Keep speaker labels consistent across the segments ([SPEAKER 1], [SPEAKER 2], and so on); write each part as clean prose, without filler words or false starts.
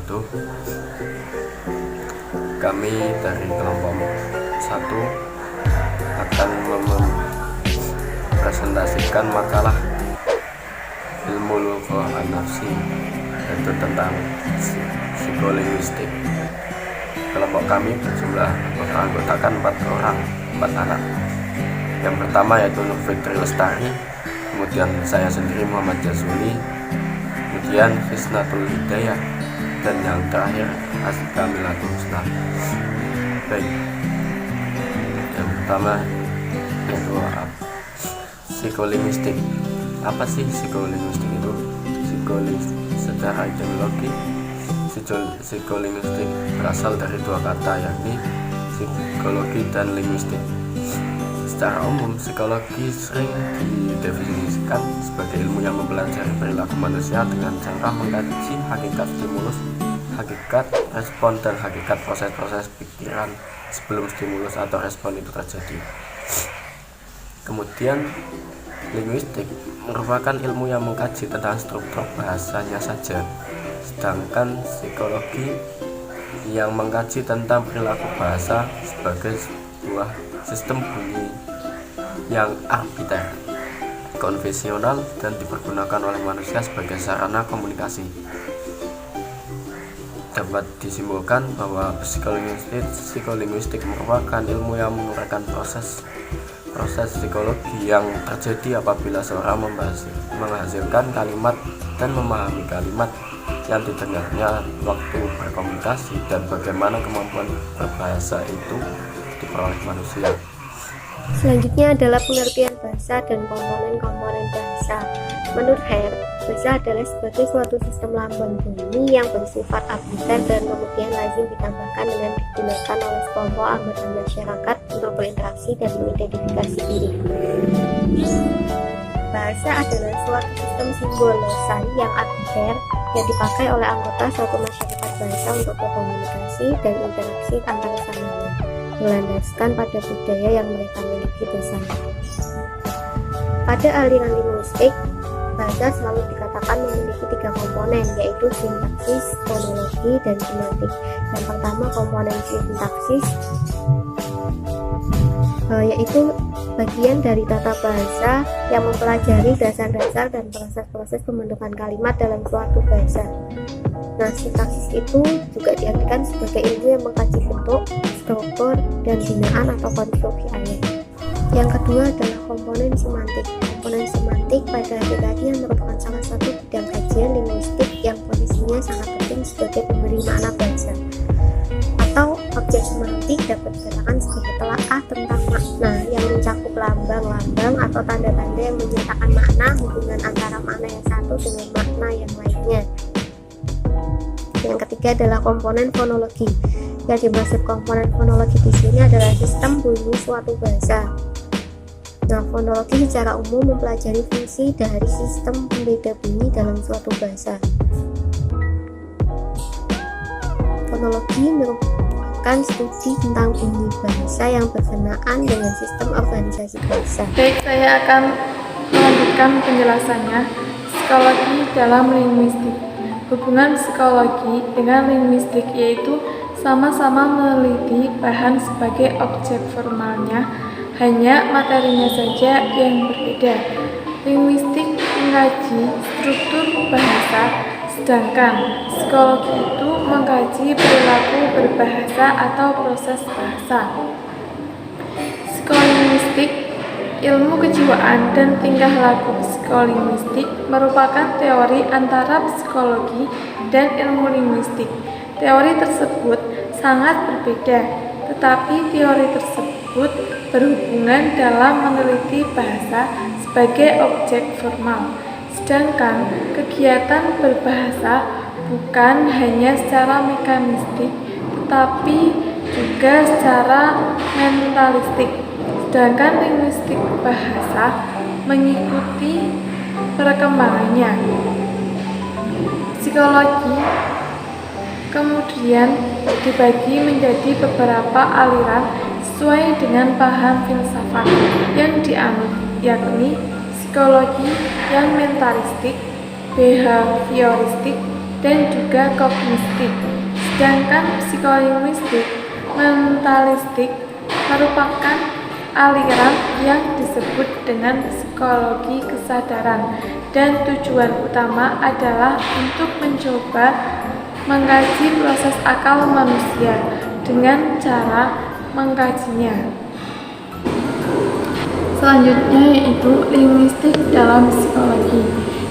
[SPEAKER 1] wabarakatuh. Kami dari kelompok 1 akan mempresentasikan makalah ilmu lugha an-nafsi, yaitu tentang psikolinguistik. Kelompok kami berjumlah beranggotakan 4 anak. Yang pertama yaitu Nur Fitri Lestari, kemudian saya sendiri Muhammad Jazuli, kemudian Hisnatul Hidayah, dan yang terakhir Asika Milatul Husna. Baik, yang pertama yaitu psikolinguistik. Apa sih psikolinguistik itu? Secara etimologi, psikolinguistik berasal dari 2 kata, yakni psikologi dan linguistik. Secara umum, psikologi sering didefinisikan sebagai ilmu yang mempelajari perilaku manusia dengan cara mengkaji hakikat stimulus, hakikat respon, dan hakikat proses-proses pikiran sebelum stimulus atau respon itu terjadi. Kemudian, linguistik merupakan ilmu yang mengkaji tentang struktur bahasanya saja, sedangkan psikologi yang mengkaji tentang perilaku bahasa sebagai sebuah sistem bunyi yang arbiter, konvensional, dan dipergunakan oleh manusia sebagai sarana komunikasi. Dapat disimpulkan bahwa psikolinguistik merupakan ilmu yang menguraikan proses psikologi yang terjadi apabila seorang menghasilkan kalimat dan memahami kalimat yang didengarnya waktu berkomunikasi, dan bagaimana kemampuan berbahasa itu diperoleh manusia.
[SPEAKER 2] Selanjutnya adalah pengertian bahasa dan komponen-komponen bahasa. Menurut Hare, bahasa adalah sebagai suatu sistem lambang bunyi yang bersifat arbiter dan kemudian lazim ditambahkan dengan digunakan oleh sekelompok anggota masyarakat untuk berinteraksi dan mengidentifikasi diri. Bahasa adalah suatu sistem simbol losan yang arbiter yang dipakai oleh anggota suatu masyarakat bahasa untuk berkomunikasi dan interaksi antar samanya, berlandaskan pada budaya yang mereka miliki bersama. Pada aliran linguistik, bahasa selalu dikatakan memiliki 3 komponen, yaitu sintaksis, fonologi, dan semantik. Yang pertama, komponen sintaksis, yaitu bagian dari tata bahasa yang mempelajari dasar-dasar dan proses-proses pembentukan kalimat dalam suatu bahasa. Nah, sintaksis itu juga diartikan sebagai ilmu yang mengkaji bentuk, struktur, dan binaan atau konstruksi ayat. Yang kedua adalah komponen semantik. Komponen semantik pada hakikatnya merupakan salah satu bidang kajian linguistik yang posisinya sangat penting sebagai pemberi makna bahasa. Atau objek semantik dapat dikatakan sebagai telaah tentang makna yang mencakup lambang-lambang atau tanda-tanda yang menyatakan makna, hubungan antara makna yang satu dengan makna yang lainnya. Yang ketiga adalah komponen fonologi. Yang dimaksud komponen fonologi di sini adalah sistem bunyi suatu bahasa. Nah, fonologi secara umum mempelajari fungsi dari sistem pembeda bunyi dalam suatu bahasa. Fonologi merupakan studi tentang bunyi bahasa yang berkenaan dengan sistem organisasi bahasa.
[SPEAKER 3] Baik, saya akan melanjutkan penjelasannya. Psikologi dalam linguistik. Hubungan psikologi dengan linguistik yaitu sama-sama meneliti bahan sebagai objek formalnya, hanya materinya saja yang berbeda. Linguistik mengkaji struktur bahasa, sedangkan psikologi itu mengkaji perilaku berbahasa atau proses bahasa. Psikolinguistik, ilmu kejiwaan dan tingkah laku psikolinguistik merupakan teori antara psikologi dan ilmu linguistik. Teori tersebut sangat berbeda, tetapi teori tersebut berhubungan dalam meneliti bahasa sebagai objek formal. Sedangkan kegiatan berbahasa bukan hanya secara mekanistik, tetapi juga secara mentalistik. Sedangkan linguistik bahasa mengikuti perkembangannya. Psikologi kemudian dibagi menjadi beberapa aliran sesuai dengan paham filsafat yang dianut, yakni psikologi yang mentalistik, behavioristik, dan juga kognitif. Sedangkan psikolinguistik mentalistik merupakan aliran yang disebut dengan psikologi kesadaran, dan tujuan utama adalah untuk mencoba mengkaji proses akal manusia dengan cara mengkajinya. Selanjutnya yaitu linguistik dalam psikologi.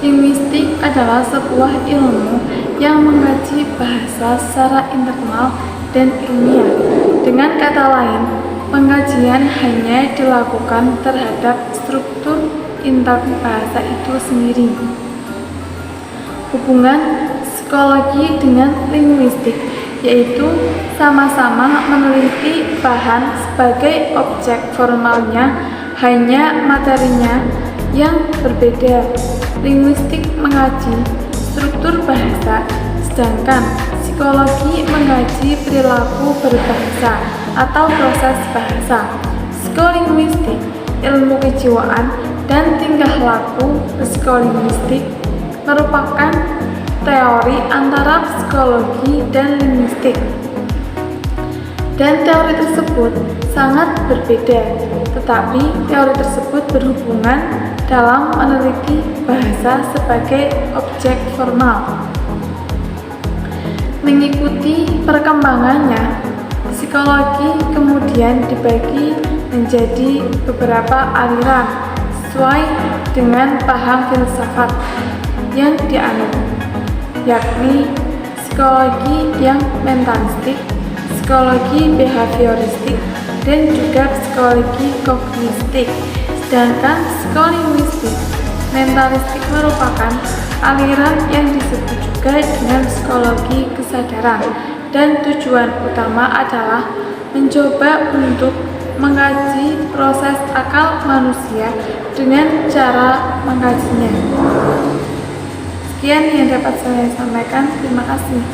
[SPEAKER 3] Linguistik adalah sebuah ilmu yang mengkaji bahasa secara internal dan ilmiah. Dengan kata lain, pengkajian hanya dilakukan terhadap struktur intern bahasa itu sendiri. Hubungan psikologi dengan linguistik yaitu sama-sama meneliti bahan sebagai objek formalnya, hanya materinya yang berbeda. Linguistik mengkaji struktur bahasa, sedangkan psikologi mengkaji perilaku berbahasa atau proses bahasa. Psikolinguistik, ilmu kejiwaan dan tingkah laku psikolinguistik merupakan teori antara psikologi dan linguistik. Dan teori tersebut sangat berbeda, tetapi teori tersebut berhubungan dalam meneliti bahasa sebagai objek formal. Mengikuti perkembangannya, psikologi kemudian dibagi menjadi beberapa aliran sesuai dengan paham filsafat yang dianut, yakni psikologi yang mentalistik, psikologi behavioristik, dan juga psikologi kognitif. Sedangkan psikolinguistik mentalistik merupakan aliran yang disebut juga dengan psikologi kesadaran, dan tujuan utama adalah mencoba untuk mengkaji proses akal manusia dengan cara mengkajinya. Sekian yang dapat saya sampaikan. Terima kasih.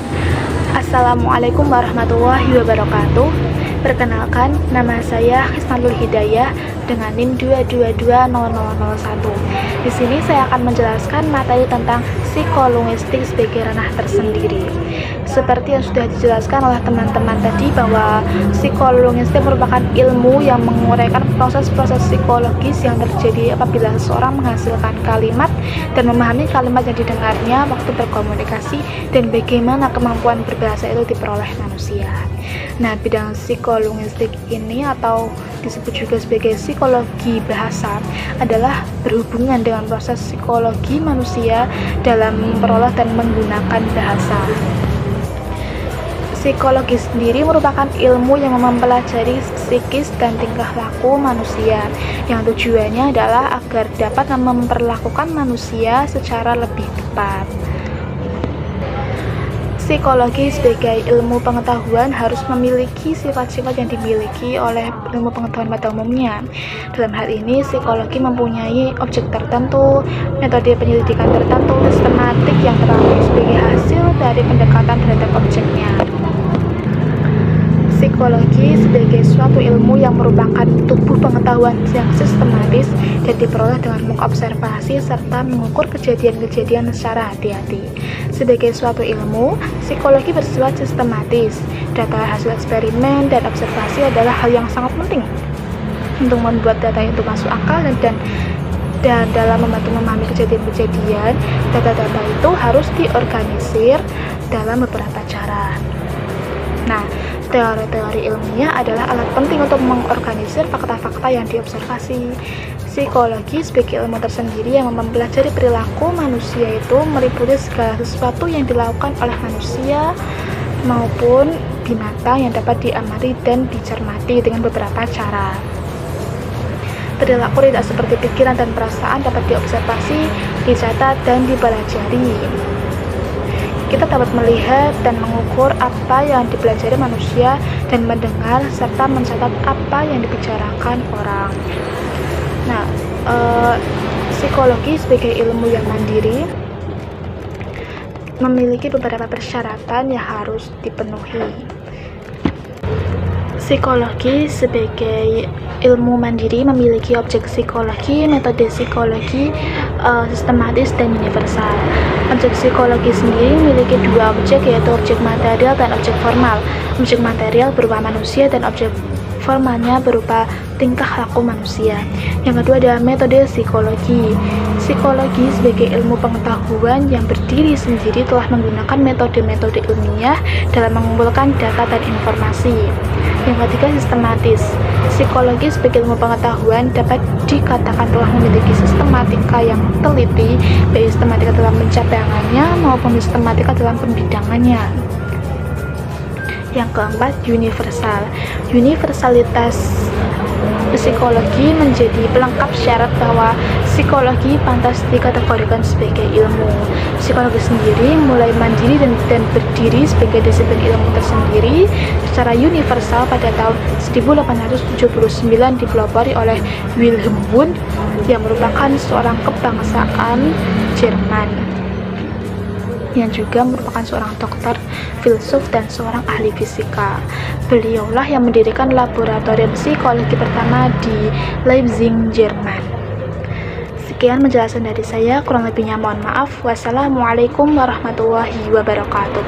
[SPEAKER 4] Assalamualaikum warahmatullahi wabarakatuh. Perkenalkan, nama saya Hismatul Hidayah dengan NIM 2220001. Di sini saya akan menjelaskan materi tentang psikolinguistik sebagai ranah tersendiri. Seperti yang sudah dijelaskan oleh teman-teman tadi, bahwa psikolinguistik merupakan ilmu yang menguraikan proses-proses psikologis yang terjadi apabila seseorang menghasilkan kalimat dan memahami kalimat yang didengarnya waktu berkomunikasi, dan bagaimana kemampuan berbahasa itu diperoleh manusia. Nah, bidang psikolinguistik ini atau disebut juga sebagai psikologi bahasa adalah berhubungan dengan proses psikologi manusia dalam memperoleh dan menggunakan bahasa. Psikologi sendiri merupakan ilmu yang mempelajari psikis dan tingkah laku manusia, yang tujuannya adalah agar dapat memperlakukan manusia secara lebih tepat. Psikologi sebagai ilmu pengetahuan harus memiliki sifat-sifat yang dimiliki oleh ilmu pengetahuan pada umumnya. Dalam hal ini, psikologi mempunyai objek tertentu, metode penyelidikan tertentu, sistematik yang terakhir sebagai hasil dari pendekatan terhadap objeknya. Psikologi sebagai suatu ilmu yang merupakan tubuh pengetahuan yang sistematis dan diperoleh dengan mengobservasi serta mengukur kejadian-kejadian secara hati-hati. Sebagai suatu ilmu, psikologi bersifat sistematis. Data hasil eksperimen dan observasi adalah hal yang sangat penting untuk membuat data itu masuk akal, dan dalam membantu memahami kejadian-kejadian, data-data itu harus diorganisir dalam beberapa cara. Nah, teori-teori ilmiah adalah alat penting untuk mengorganisir fakta-fakta yang diobservasi. Psikologi sebagai ilmu tersendiri yang mempelajari perilaku manusia itu meliputi segala sesuatu yang dilakukan oleh manusia maupun binatang yang dapat diamati dan dicermati dengan beberapa cara. Perilaku tidak seperti pikiran dan perasaan dapat diobservasi, dicatat, dan dipelajari. Kita dapat melihat dan mengukur apa yang dipelajari manusia dan mendengar serta mencatat apa yang dibicarakan orang. Nah, psikologi sebagai ilmu yang mandiri memiliki beberapa persyaratan yang harus dipenuhi. Psikologi sebagai ilmu mandiri memiliki objek psikologi, metode psikologi sistematis dan universal. Objek psikologi sendiri memiliki dua objek, yaitu objek material dan objek formal. Objek material berupa manusia dan objek formalnya berupa tingkah laku manusia. Yang kedua adalah metode psikologi. Psikologi sebagai ilmu pengetahuan yang berdiri sendiri telah menggunakan metode-metode ilmiah dalam mengumpulkan data dan informasi. Yang ketiga, sistematis. Psikologi sebagai ilmu pengetahuan dapat dikatakan telah memiliki sistematika yang teliti, baik sistematika dalam pencapaiannya maupun sistematika dalam pembidangannya. Yang keempat, universal. Universalitas psikologi menjadi pelengkap syarat bahwa psikologi pantas dikategorikan sebagai ilmu. Psikologi sendiri mulai mandiri dan berdiri sebagai disiplin ilmu tersendiri secara universal pada tahun 1879 dipelopori oleh Wilhelm Wundt yang merupakan seorang kebangsaan Jerman, yang juga merupakan seorang dokter, filsuf, dan seorang ahli fisika. Beliaulah yang mendirikan laboratorium psikologi pertama di Leipzig, Jerman. Sekian penjelasan dari saya, kurang lebihnya mohon maaf. Wassalamualaikum warahmatullahi wabarakatuh.